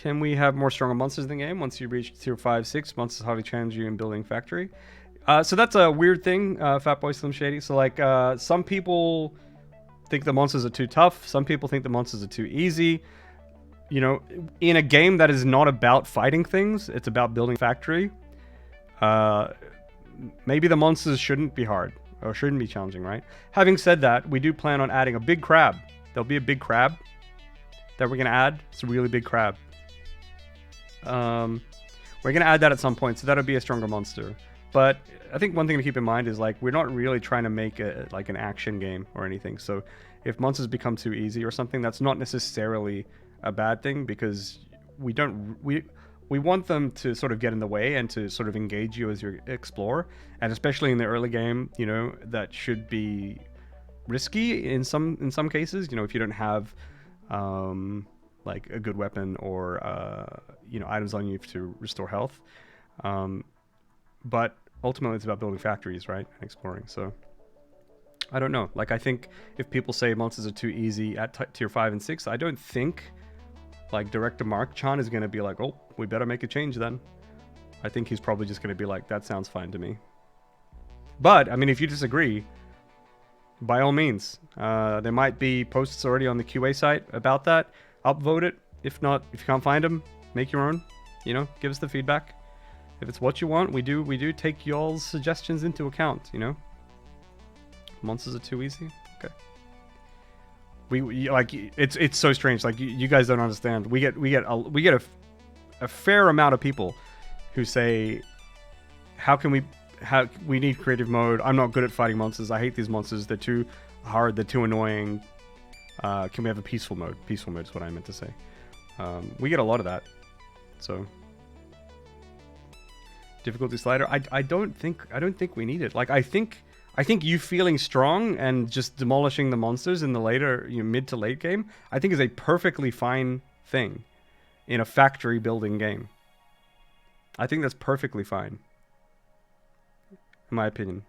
Can we have more stronger monsters in the game? Once you reach tier 5, 6, monsters hardly challenge you in building factory. So that's a weird thing, Fatboy Slim Shady. So like, some people think the monsters are too tough. Some people think the monsters are too easy. You know, in a game that is not about fighting things, it's about building factory. Maybe the monsters shouldn't be hard or shouldn't be challenging, right? Having said that, we do plan on adding a big crab. There'll be a big crab that we're gonna add. It's a really big crab. We're gonna add that at some point, so that'll be a stronger monster. But I think one thing to keep in mind is like we're not really trying to make a like an action game or anything. So if monsters become too easy or something, that's not necessarily a bad thing because we want them to sort of get in the way and to sort of engage you as you explore. And especially in the early game, you know, that should be risky in some cases. You know, if you don't have like a good weapon or you know, items on you to restore health. But ultimately it's about building factories, right? And exploring. So I don't know. Like, I think if people say monsters are too easy at tier 5 and 6, I don't think like director Mark Chan is going to be like, oh, we better make a change then. I think he's probably just going to be like, that sounds fine to me. But I mean, if you disagree, by all means, there might be posts already on the QA site about that. Upvote it. If not, if you can't find them, make your own. You know, give us the feedback. If it's what you want, we do take y'all's suggestions into account. You know, monsters are too easy. Okay. We like it's so strange. Like you guys don't understand. We get a fair amount of people who say, how we need creative mode. I'm not good at fighting monsters. I hate these monsters. They're too hard. They're too annoying. Can we have a peaceful mode? Peaceful mode is what I meant to say. We get a lot of that. So difficulty slider. I don't think we need it. Like I think you feeling strong and just demolishing the monsters in the later, you know, mid to late game, I think is a perfectly fine thing in a factory building game. I think that's perfectly fine, in my opinion.